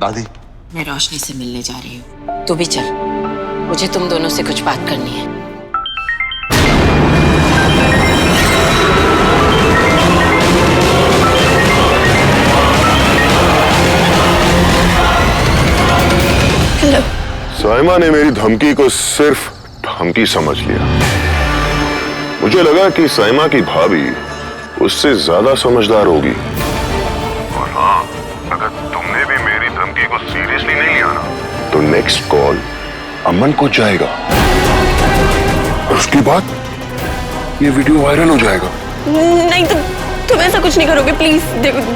दादी, मैं रोशनी से मिलने जा रही हूँ, तू भी चल। मुझे तुम दोनों से कुछ बात करनी है। हेलो। साइमा ने मेरी धमकी को सिर्फ धमकी समझ लिया। मुझे लगा कि साइमा की भाभी उससे ज्यादा समझदार होगी। और हाँ, अगर तुमने भी मेरी धमकी को सीरियसली नहीं लिया ना, तो नेक्स्ट कॉल अमन को जाएगा और उसके बाद ये वीडियो वायरल हो जाएगा। नहीं, तुम ऐसा कुछ नहीं करोगे, प्लीज।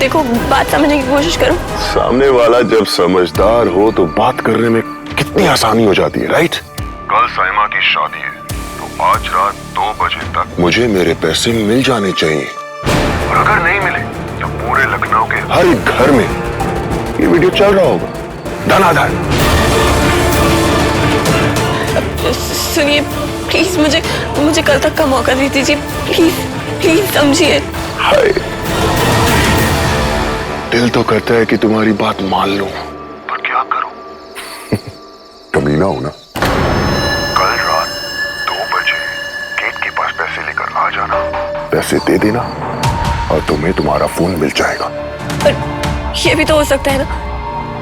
देखो, बात समझने की कोशिश करो। सामने वाला जब समझदार हो तो बात करने में कितनी आसानी हो जाती है, राइट? कल साइमा की शादी है, तो आज रात 2 बजे तक मुझे मेरे पैसे मिल जाने चाहिए। और अगर नहीं मिले तो पूरे लखनऊ के हर एक घर में ये वीडियो चल रहा होगा, धनाधन। सुनिए, प्लीज मुझे कल तक का मौका दे दीजिए, प्लीज समझिए। हाय, दिल तो करता है कि तुम्हारी बात मान लूं, पर क्या करूं? कमीना हो ना। कल रात 2 बजे गेट के पास पैसे लेकर आ जाना, पैसे दे देना और तुम्हें तुम्हारा फोन मिल जाएगा। पर ये भी तो हो सकता है ना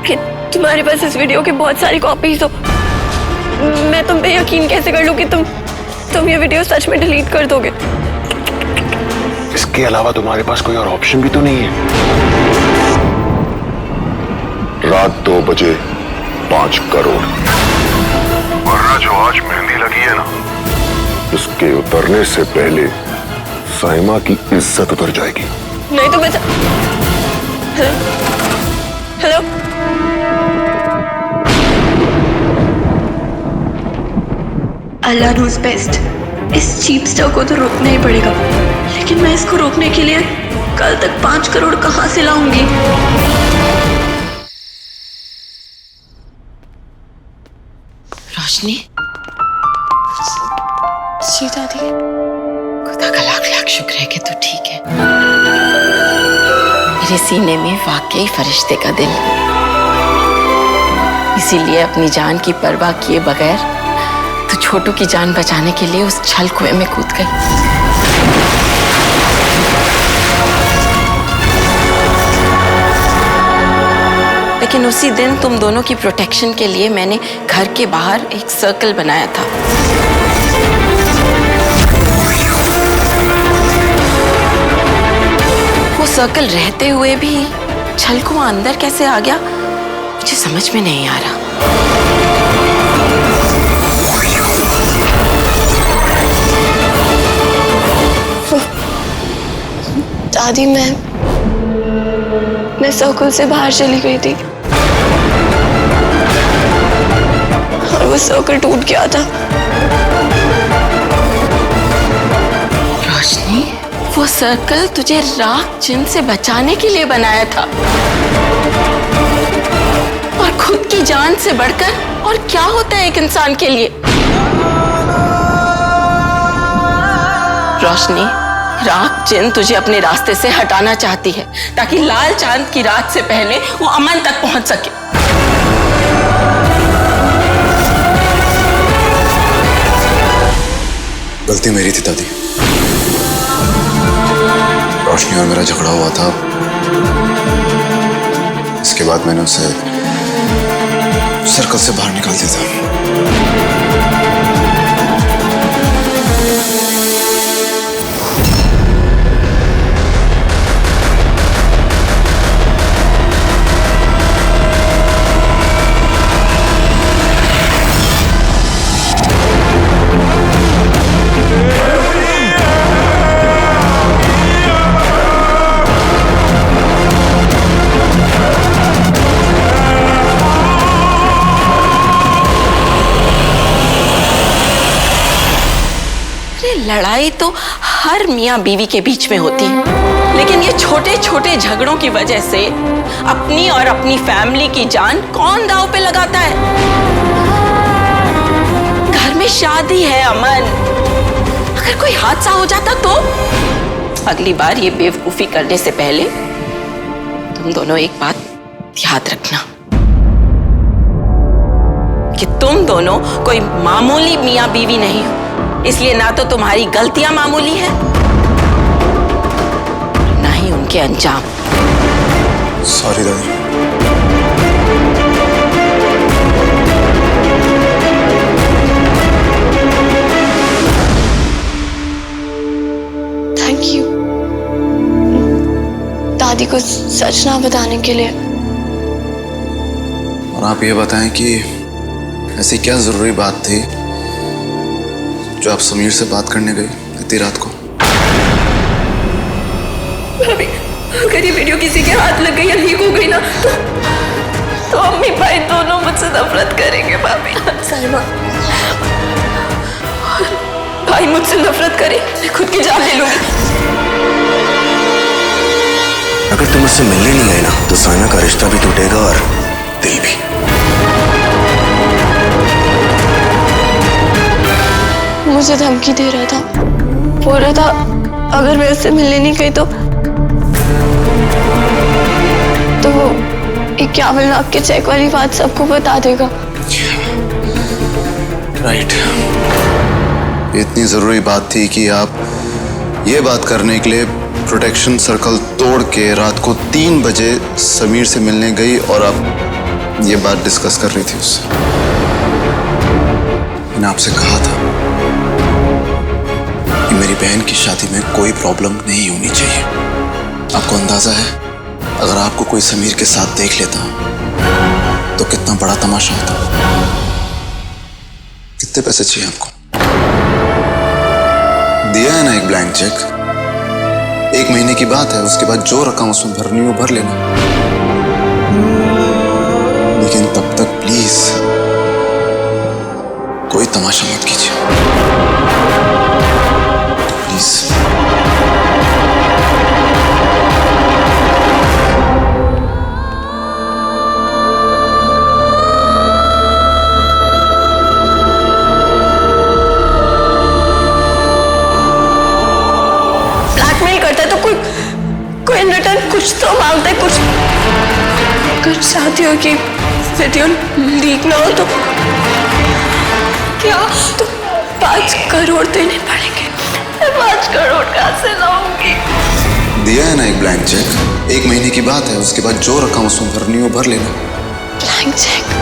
कि तुम्हारे पास इस वीडियो की बहुत सारी कॉपीज हो। मैं तुम पे यकीन कैसे कर लूं कि तुम ये वीडियो सच में डिलीट कर दोगे? इसके अलावा तुम्हारे पास कोई और ऑप्शन भी तो नहीं है। रात 2 बजे 5 करोड़, वरना जो आज मेहंदी लगी है ना, उसके उतरने से पहले साइमा की इज्जत उतर जाएगी। नहीं तो मैं हेलो। अल्लाह नोज़ बेस्ट। इस चीप स्टॉक को तो रोकना ही पड़ेगा, लेकिन मैं इसको रोकने के लिए कल तक 5 करोड़ कहां से लाऊंगी? रोशनी, जी दादी। खुदा का लाख लाख शुक्र है कि तू ठीक है। मेरे सीने में वाकई फरिश्ते का दिल, इसीलिए अपनी जान की परवाह किए बगैर तू छोटू की जान बचाने के लिए उस छल कुएं में कूद गई। लेकिन उसी दिन तुम दोनों की प्रोटेक्शन के लिए मैंने घर के बाहर एक सर्कल बनाया था। वो सर्कल रहते हुए भी छल कुआं अंदर कैसे आ गया, मुझे समझ में नहीं आ रहा। दादी, मैं सर्कल से बाहर चली गई थी और वो सर्कल टूट गया था। रोशनी, वो सर्कल तुझे राख जिन से बचाने के लिए बनाया था, और खुद की जान से बढ़कर और क्या होता है एक इंसान के लिए? रोशनी, राख जिन तुझे अपने रास्ते से हटाना चाहती है ताकि लाल चांद की रात से पहले वो अमन तक पहुंच सके। गलती मेरी थी दादी। रोशनी और मेरा झगड़ा हुआ था, इसके बाद मैंने उसे सर्कल से बाहर निकाल दिया था। लड़ाई तो हर मियां बीवी के बीच में होती है, लेकिन ये छोटे छोटे झगड़ों की वजह से अपनी और अपनी फैमिली की जान कौन दांव पे लगाता है? घर में शादी है अमन, अगर कोई हादसा हो जाता तो? अगली बार ये बेवकूफी करने से पहले तुम दोनों एक बात याद रखना, कि तुम दोनों कोई मामूली मियां बीवी नहीं हो, इसलिए ना तो तुम्हारी गलतियां मामूली हैं, ना ही उनके अंजाम। सॉरी दादी। थैंक यू दादी को सच ना बताने के लिए। और आप ये बताएं कि ऐसी क्या जरूरी बात थी जो आप समीर से बात करने गई इतनी रात को? भाभी, अगर ये वीडियो किसी के हाथ लग गई या लीक हो गई ना तो अम्मी भाई दोनों मुझसे नफरत करेंगे। भाभी, साइमा, भाई मुझसे नफरत करे, मैं खुद की जान ले लूंगी। अगर तुम उससे मिलने नहीं गए ना तो साइमा का रिश्ता भी टूटेगा और दिल भी। मुझे धमकी दे रहा था, बोल रहा था अगर मैं उससे मिलने नहीं गई तो 51 लाख के चेक वाली बात सबको बता देगा। राइट। इतनी जरूरी बात थी कि आप ये बात करने के लिए प्रोटेक्शन सर्कल तोड़ के रात को 3 बजे समीर से मिलने गई और आप ये बात डिस्कस कर रही थी उससे। मैंने आपसे कहा था कि मेरी बहन की शादी में कोई प्रॉब्लम नहीं होनी चाहिए। आपको अंदाजा है अगर आपको कोई समीर के साथ देख लेता तो कितना बड़ा तमाशा होता। कितने पैसे चाहिए आपको? दिया है ना एक ब्लैंक चेक, 1 महीने की बात है, उसके बाद जो रकम उसमें भरनी हो भर लेना। लेकिन तब तक प्लीज कोई तमाशा मत कीजिए प्लीज। कोई रिटर्न कुछ तो मांगता है, कुछ कुछ चाहती हो कि वीडियो लीक ना हो तो क्या तो 5 करोड़ देने पड़ेंगे। मैं 5 करोड़ कहाँ से लाऊंगी? दिया है ना एक ब्लैंक चेक, 1 महीने की बात है, उसके बाद जो रकम उसमें भरनी हो भर लेना। Blank cheque?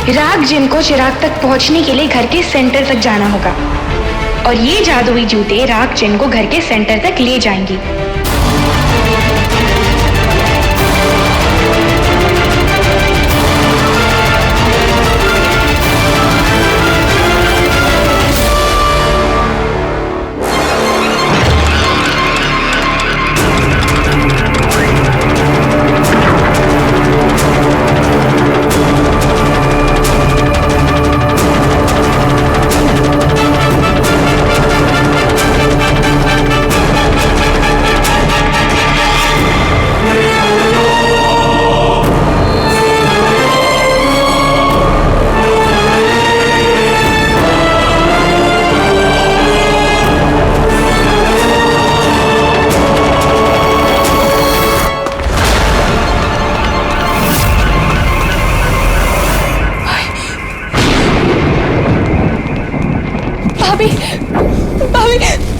राग जिन को चिराग तक पहुंचने के लिए घर के सेंटर तक जाना होगा और ये जादुई जूते राग जिन को घर के सेंटर तक ले जाएंगी।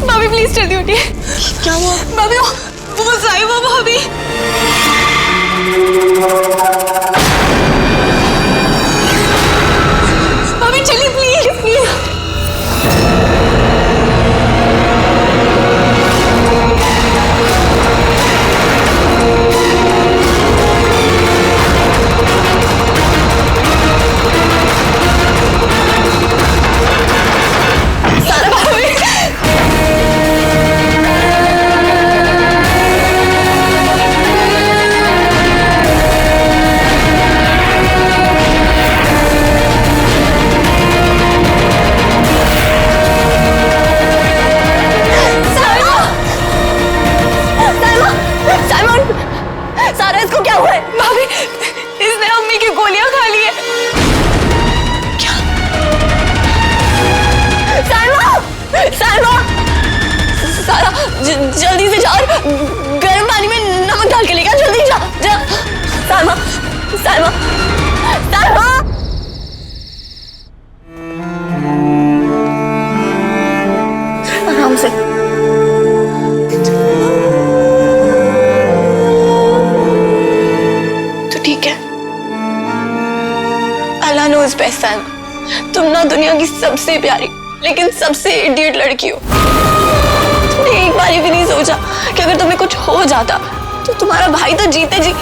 भाभी प्लीज जल्दी उठिए। क्या हुआ? भाभी वो साहिबा भाभी। भाभी चलिए प्लीज प्लीज। साइमा, साइमा! आराम से। तो ठीक है, अल्लाह नोज़ बेस्ट साइमा। तुम ना दुनिया की सबसे प्यारी लेकिन सबसे इडियट लड़की हो। तुमने एक बार भी नहीं सोचा कि अगर तुम्हें कुछ हो जाता तो तुम्हारा भाई तो जीते जी।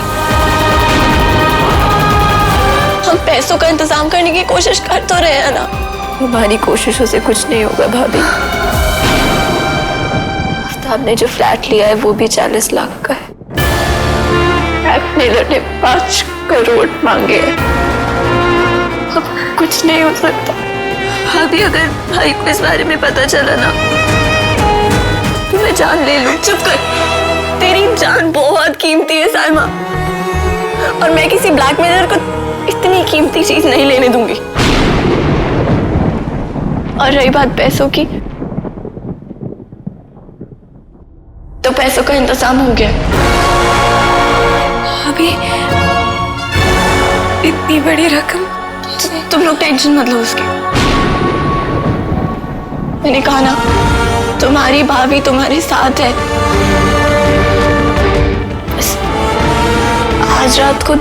हम पैसों का इंतजाम करने की कोशिश कर तो रहे हैं ना। हमारी कोशिशों से कुछ नहीं होगा भाभी। आफ्ताब ने जो फ्लैट लिया है वो भी 40 लाख का है। ब्लैकमेलर ने 5 करोड़ मांगे हैं। अब कुछ नहीं हो सकता भाभी। अगर भाई को इस बारे में पता चला ना तो मैं जान ले लूं। चुप कर, तेरी जान बहुत कीमती है साइमा, और मैं किसी ब्लैकमेलर को इतनी कीमती चीज नहीं लेने दूंगी। और रही बात पैसों की, तो पैसों का इंतजाम हो गया। अभी इतनी बड़ी रकम, तुम लोग टेंशन मत लो उसकी। मैंने कहा ना, तुम्हारी भाभी तुम्हारे साथ है। बस आज रात को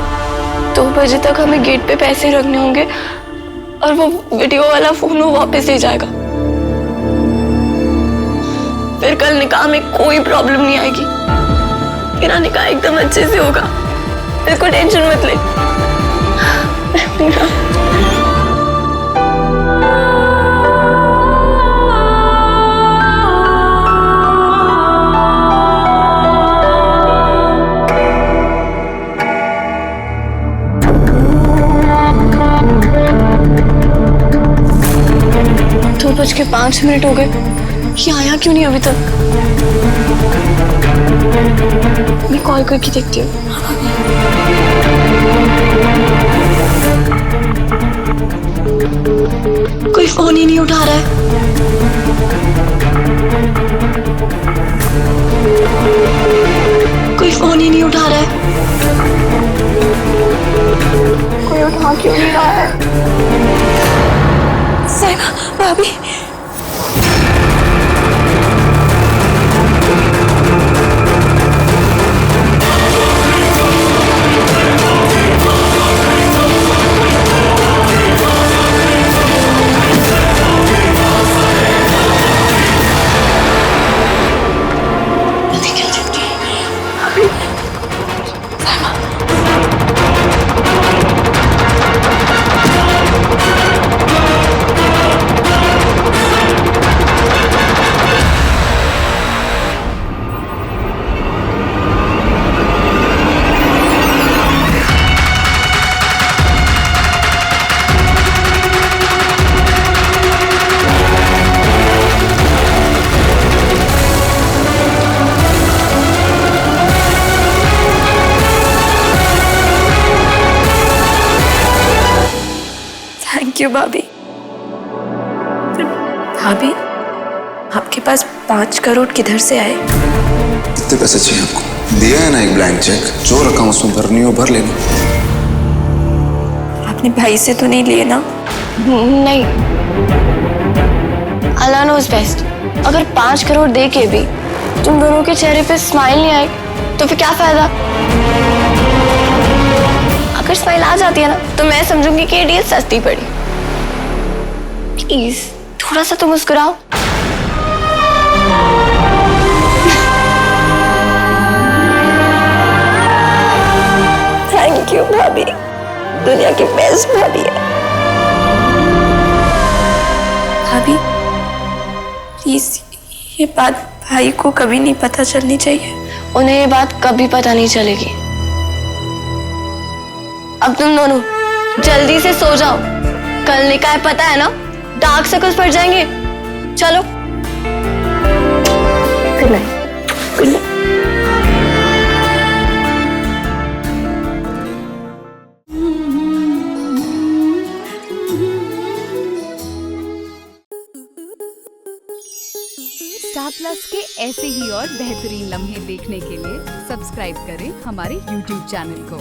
2 बजे तक हमें गेट पे पैसे रखने होंगे और वो वीडियो वाला फोन वो वापस ले जाएगा। फिर कल निकाह में कोई प्रॉब्लम नहीं आएगी। मेरा निकाह एकदम अच्छे से होगा, बिल्कुल टेंशन मत ले। तो 2:05 हो गए, ये आया क्यों नहीं अभी तक? मैं कॉल करके देखती हूँ। कोई फोन ही नहीं उठा रहा है। कोई फोन ही नहीं उठा रहा है। कोई उठा क्यों नहीं रहा है? साइमा भाभी, थैंक यू भाभी। भाभी, आपके पास 5 करोड़ किधर से आए? कितने पैसे चाहिए आपको? दिया है ना एक ब्लैंक चेक, जो रकम उसमें भरनी हो भर लेना। आपने भाई से तो नहीं लिए ना? नहीं, अल्लाह नोज़ बेस्ट। अगर 5 करोड़ दे के भी तुम दोनों के चेहरे पे स्माइल नहीं आई तो फिर क्या फायदा? अगर स्माइल आ जाती है ना तो मैं समझूंगी कि ये डील सस्ती पड़ी। प्लीज थोड़ा सा तो मुस्कुराओ। थैंक यू भाभी, दुनिया की बेस्ट भाभी है। भाभी प्लीज ये बात भाई को कभी नहीं पता चलनी चाहिए। उन्हें ये बात कभी पता नहीं चलेगी। अब तुम दोनों जल्दी से सो जाओ, कल निकाह पता है ना, डार्क सर्कल्स पड़ जाएंगे। चलो good night. Good night. Star plus के ऐसे ही और बेहतरीन लम्हे देखने के लिए सब्सक्राइब करें हमारे YouTube चैनल को।